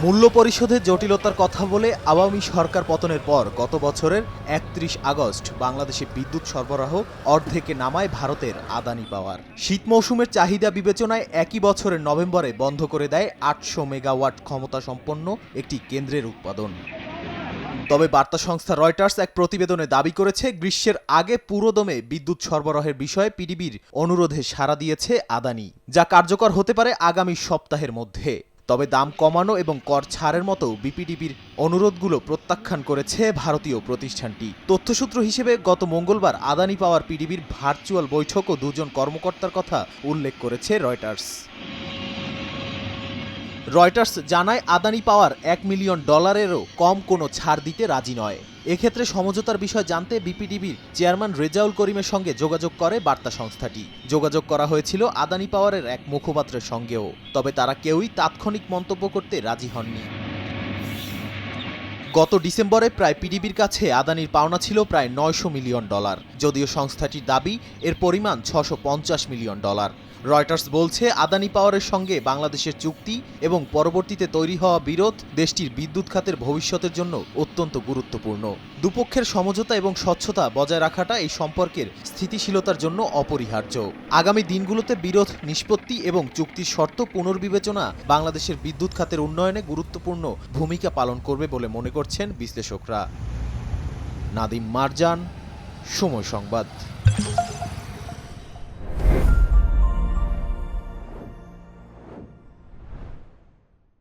মূল্য পরিশোধে জটিলতার কথা বলে আওয়ামী সরকার পতনের পর গত বছরের ৩১ আগস্ট বাংলাদেশে বিদ্যুৎ সরবরাহ অর্ধেকে নামায় ভারতের আদানি পাওয়ার। শীত মৌসুমের চাহিদা বিবেচনায় একই বছরের নভেম্বরে বন্ধ করে দেয় ৮০০ মেগাওয়াট ক্ষমতা সম্পন্ন একটি কেন্দ্রের উৎপাদন। তবে বার্তা সংস্থা রয়টার্স এক প্রতিবেদনে দাবি করেছে, গ্রীষ্মের আগে পুরোদমে বিদ্যুৎ সরবরাহের বিষয়ে পিডিবির অনুরোধে সাড়া দিয়েছে আদানি, যা কার্যকর হতে পারে আগামী সপ্তাহের মধ্যে। তবে দাম কমানো এবং কর ছাড়ের মতো বিপিডিবির অনুরোধগুলো প্রত্যাখ্যান করেছে ভারতীয় প্রতিষ্ঠানটি। তথ্যসূত্র হিসেবে গত মঙ্গলবার আদানি পাওয়ার পিডিবির ভার্চুয়াল বৈঠক ও দুজন কর্মকর্তার কথা উল্লেখ করেছে রয়টার্স। রয়টার্স জানায়, আদানি পাওয়ার $1 মিলিয়ন কম কোনো ছাড় দিতে রাজি নয়। এক্ষেত্রে সমঝোতার বিষয় জানতে বিপিডিবির চেয়ারম্যান রেজাউল করিমের সঙ্গে যোগাযোগ করে বার্তা সংস্থাটি। যোগাযোগ করা হয়েছিল আদানি পাওয়ারের এক মুখপাত্রের সঙ্গেও, তবে তারা কেউই তাৎক্ষণিক মন্তব্য করতে রাজি হননি। গত ডিসেম্বরে প্রায় পিডিবির কাছে আদানির পাওনা ছিল প্রায় $900 মিলিয়ন, যদিও সংস্থাটির দাবি এর পরিমাণ $650 মিলিয়ন। রয়টার্স বলছে, আদানি পাওয়ারের সঙ্গে বাংলাদেশের চুক্তি এবং পরবর্তীতে তৈরি হওয়া বিরোধ দেশটির বিদ্যুৎ খাতের ভবিষ্যতের জন্য অত্যন্ত গুরুত্বপূর্ণ। দুপক্ষের সমঝোতা এবং স্বচ্ছতা বজায় রাখাটা এই সম্পর্কের স্থিতিশীলতার জন্য অপরিহার্য। আগামী দিনগুলোতে বিরোধ নিষ্পত্তি এবং চুক্তির শর্ত পুনর্বিবেচনা বাংলাদেশের বিদ্যুৎ খাতের উন্নয়নে গুরুত্বপূর্ণ ভূমিকা পালন করবে বলে মনে করছেন বিশ্লেষকরা। নাদিম মারজান, সময় সংবাদ।